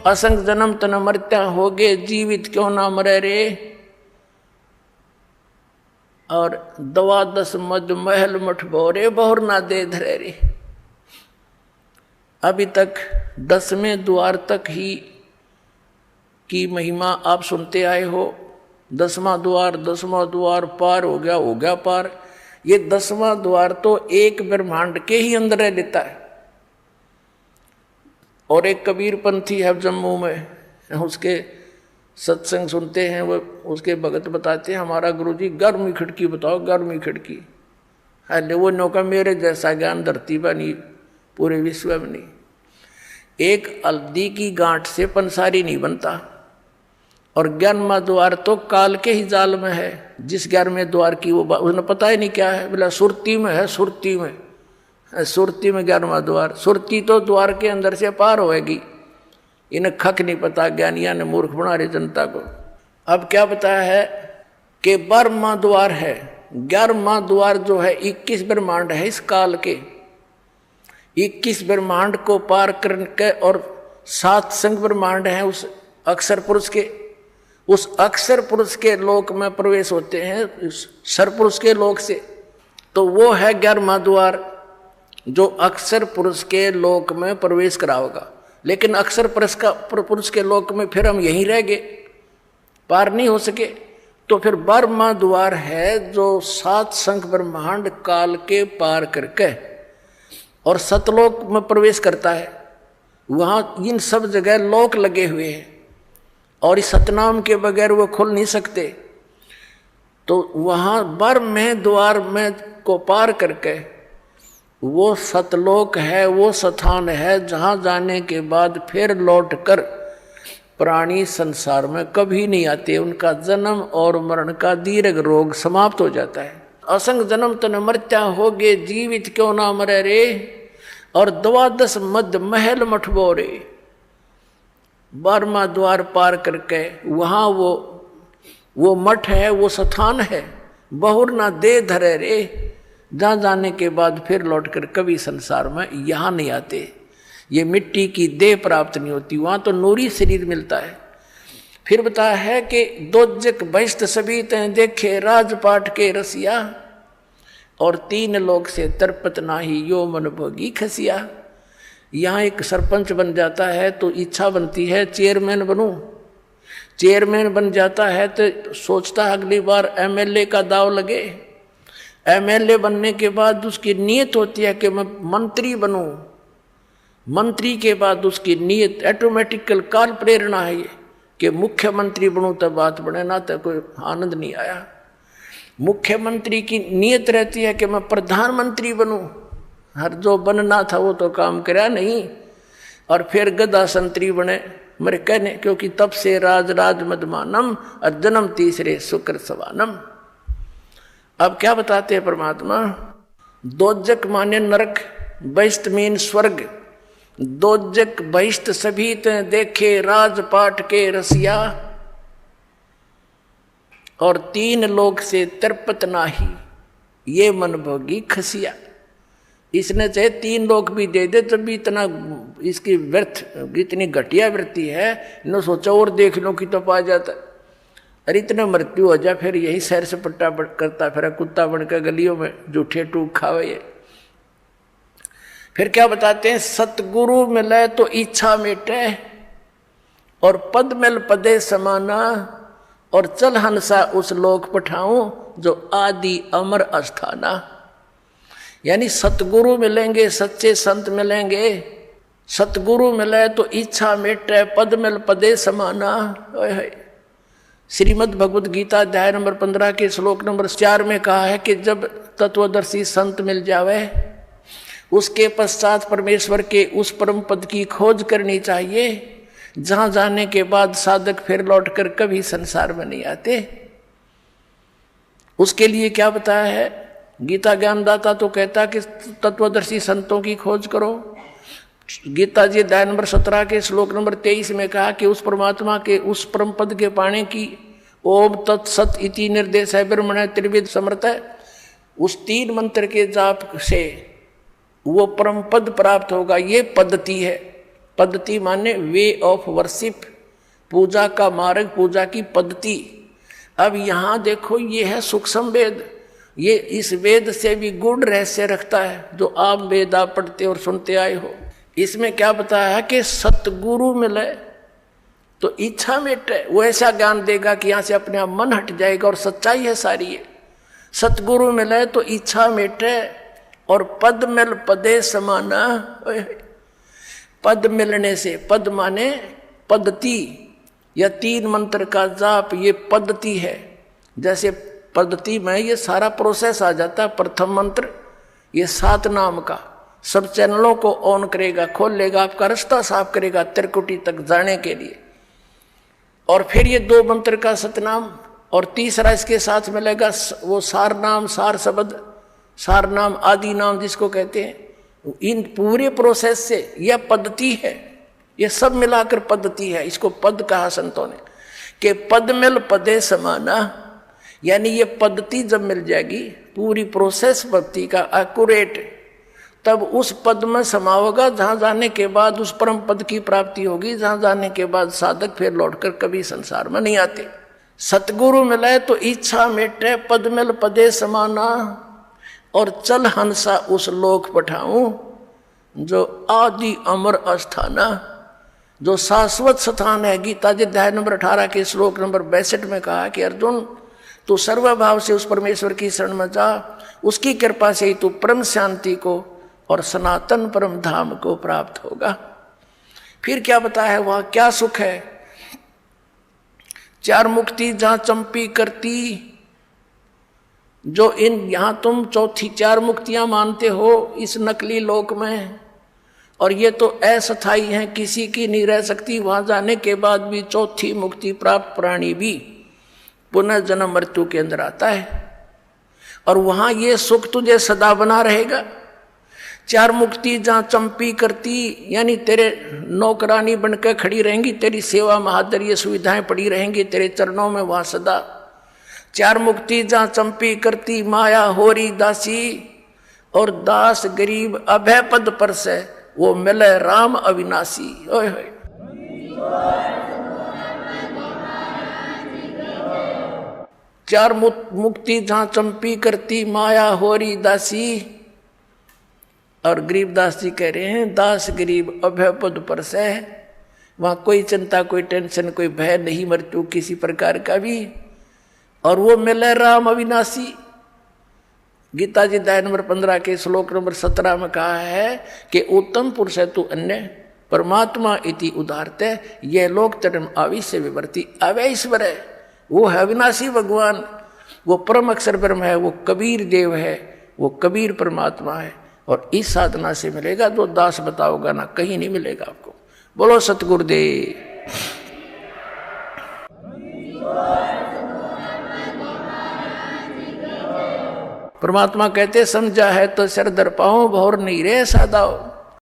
असंग जन्म तन मरत्या होगे, जीवित क्यों ना मरे रे। और 12 मद महल मठ भोरे, बहुर ना दे धरे रे। अभी तक 10वें द्वार तक ही की महिमा आप सुनते आए हो। 10वां द्वार पार हो गया पार। ये 10वां द्वार तो एक ब्रह्मांड के ही अंदर रह लेता है। और एक कबीर पंथी है जम्मू में, उसके सत्संग सुनते हैं, वो उसके भगत बताते हैं, हमारा गुरुजी 11वीं खिड़की बताओ, 11वीं खिड़की। अरे वो नौका मेरे जैसा ज्ञान धरती पर नहीं, पूरे विश्व में नहीं। एक हल्दी की गांठ से पंसारी नहीं बनता। और 11वां द्वार तो काल के ही जाल में है। जिस 11वें द्वार की वो उसने पता ही नहीं क्या है, बोला सुरती में है, सुरती में 11वां द्वार। सुरती तो द्वार के अंदर से पार होएगी। इन्हें खक नहीं पता, ज्ञानिया ने मूर्ख बना रहे जनता को। अब क्या बताया है कि 12वां द्वार है। 11वां द्वार जो है 21 ब्रह्मांड है इस काल के। 21 ब्रह्मांड को पार करके और 7 संग ब्रह्मांड है उस अक्षर पुरुष के। उस अक्षर पुरुष के लोक में प्रवेश होते हैं उस सरपुरुष के लोक से। तो वो है 11वां द्वार जो अक्षर पुरुष के लोक में प्रवेश कराओगा। लेकिन अक्षर पुरुष के लोक में फिर हम यहीं रह गए, पार नहीं हो सके। तो फिर 12वां द्वार है जो 7 संख ब्रह्मांड काल के पार करके और सतलोक में प्रवेश करता है। वहां इन सब जगह लोक लगे हुए हैं और इस सतनाम के बगैर वो खुल नहीं सकते। तो वहां 12वें द्वार में को पार करके वो सतलोक है, वो स्थान है जहां जाने के बाद फिर लौट कर प्राणी संसार में कभी नहीं आते। उनका जन्म और मरण का दीर्घ रोग समाप्त हो जाता है। असंग जन्म तन मरत्या होगे, जीवित क्यों ना मरे रे। और 12 मद महल मठ बोरे, 12वां द्वार पार करके वहां वो मठ है, वो स्थान है, बहुर ना दे धरे रे। जहाँ जाने के बाद फिर लौटकर कभी संसार में यहाँ नहीं आते। ये मिट्टी की देह प्राप्त नहीं होती, वहाँ तो नूरी शरीर मिलता है। फिर बताया है कि दोजक बहिष्ठ सभी तैं देखे, राजपाट के रसिया। और 3 लोग से तरपत नाही, यो मन भोगी खसिया। यहाँ एक सरपंच बन जाता है तो इच्छा बनती है चेयरमैन बनूं। चेयरमैन बन जाता है तो सोचता है अगली बार एमएलए का दाव लगे। एमएलए बनने के बाद उसकी नीयत होती है कि मैं मंत्री बनूं। मंत्री के बाद उसकी नीयत ऑटोमेटिकल काल प्रेरणा है ये कि मुख्यमंत्री बनूं तब बात बने, ना तो कोई आनंद नहीं आया। मुख्यमंत्री की नीयत रहती है कि मैं प्रधानमंत्री बनूं। हर जो बनना था वो तो काम करा नहीं। और फिर गदा संतरी बने मेरे कहने, क्योंकि तब से राज मदमानम और जन्म तीसरे शुक्र सवानम। अब क्या बताते हैं परमात्मा, दोजक माने नरक, बहिष्ठ मीन स्वर्ग। दोजक बहिष्ठ सभी ते देखे, राजपाट के रसिया। और 3 लोग से तरपत नाही, ये मन भोगी खसिया। इसने चाहे 3 लोग भी दे दे तब भी इतना इसकी व्यर्थ, इतनी घटिया वृत्ति है। इन्होंने सोचा और देख लो कि तो पा जाता। अरे इतना मृत्यु हो जाए फिर यही सैर सपट्टा करता फिर कुत्ता बनकर गलियों में जूठे टूक खावे ये। फिर क्या बताते हैं, सतगुरु मिले तो इच्छा मिटे और पद मिल पदे समाना। और चल हंसा उस लोक पठाऊं जो आदि अमर अस्थाना। यानी सतगुरु मिलेंगे, सच्चे संत मिलेंगे। सतगुरु मिले तो इच्छा मिटे, पद मिल पदे समाना। श्रीमद् भगवद गीता अध्याय नंबर 15 के श्लोक नंबर 4 में कहा है कि जब तत्वदर्शी संत मिल जावे उसके पश्चात परमेश्वर के उस परम पद की खोज करनी चाहिए जहां जाने के बाद साधक फिर लौटकर कभी संसार में नहीं आते। उसके लिए क्या बताया है, गीता ज्ञानदाता तो कहता कि तत्वदर्शी संतों की खोज करो। गीता जी अध्याय नंबर 17 के श्लोक नंबर 23 में कहा कि उस परमात्मा के उस परम पद के पाने की ओम तत्सत इति निर्देश है ब्रह्मण त्रिविध समर्थ है। उस 3 मंत्र के जाप से वो परम पद प्राप्त होगा, ये पद्धति है। पद्धति माने वे ऑफ वर्शिप, पूजा का मार्ग, पूजा की पद्धति। अब यहाँ देखो ये है सूक्ष्म वेद, ये इस वेद से भी गूढ़ रहस्य रखता है जो आप वेद आप पढ़ते और सुनते आए हो। इसमें क्या बताया कि सतगुरु मिले तो इच्छा मिटे, वो ऐसा ज्ञान देगा कि यहाँ से अपने आप मन हट जाएगा और सच्चाई है सारी है। सतगुरु मिले तो इच्छा मिटे और पद मिल पदे समाना। पद मिलने से, पद माने पद्धति या 3 मंत्र का जाप, ये पद्धति है। जैसे पद्धति में ये सारा प्रोसेस आ जाता है। प्रथम मंत्र ये 7 नाम का सब चैनलों को ऑन करेगा, खोल लेगा, आपका रास्ता साफ करेगा त्रिकुटी तक जाने के लिए। और फिर ये 2 मंत्र का सतनाम, और तीसरा इसके साथ मिलेगा वो सार नाम, सार शब्द, सार नाम, आदि नाम जिसको कहते हैं। इन पूरे प्रोसेस से यह पद्धति है, यह सब मिलाकर पद्धति है। इसको पद कहा संतों ने कि पद मिल पदे समाना, यानी ये पद्धति जब मिल जाएगी, पूरी प्रोसेस भक्ति का एक्यूरेट, तब उस पद में समाओगा जहाँ जाने के बाद उस परम पद की प्राप्ति होगी, जहाँ जाने के बाद साधक फिर लौटकर कभी संसार में नहीं आते। सतगुरु मिले तो इच्छा मिटे, पद मिल पदे समाना, और चल हंसा उस लोक पठाऊं जो आदि अमर अस्थाना, जो शाश्वत स्थान है। गीता जी अध्याय नंबर 18 के श्लोक नंबर 62 में कहा कि अर्जुन तू सर्वभाव से उस परमेश्वर की शरण में जा, उसकी कृपा से ही तू परम शांति को और सनातन परम धाम को प्राप्त होगा। फिर क्या बताया है वहां क्या सुख है। 4 मुक्ति जहां चंपी करती, जो इन यहां तुम चौथी 4 मुक्तियां मानते हो इस नकली लोक में, और ये तो अस्थायी है, किसी की नहीं रह सकती। वहां जाने के बाद भी चौथी मुक्ति प्राप्त प्राणी भी पुनः जन्म मृत्यु के अंदर आता है, और वहां ये सुख तुझे सदा बना रहेगा। 4 मुक्ति जहां चंपी करती, यानी तेरे नौकरानी बनकर खड़ी रहेंगी, तेरी सेवा महादर ये सुविधाएं पड़ी रहेंगी तेरे चरणों में वहां सदा। 4 मुक्ति जहां चंपी करती, माया होरी दासी, और दास गरीब अभय पद पर से वो मिले राम अविनाशी। ओए होए 4 मुक्ति जहां चंपी करती, माया होरी दासी, और गरीबदास जी कह रहे हैं दास गरीब अभय पद पर से, वहां कोई चिंता, कोई टेंशन, कोई भय नहीं मृत्यु किसी प्रकार का भी, और वो मिले राम अविनाशी। गीता जी अध्याय नंबर 15 के श्लोक नंबर 17 में कहा है कि उत्तम पुरुष है तू अन्य परमात्मा इति उदारते, ये लोक चरण आविश्य विवर्ती। अवय ईश्वर है, वो है अविनाशी भगवान, वो परम अक्षर ब्रह्म है, वो कबीर देव है, वो कबीर परमात्मा है। और इस साधना से मिलेगा जो दास बताओगा ना, कहीं नहीं मिलेगा आपको। बोलो सतगुरुदेव। परमात्मा कहते समझा है तो सिर दर पाओ, भौर नहीं रे सादाओ।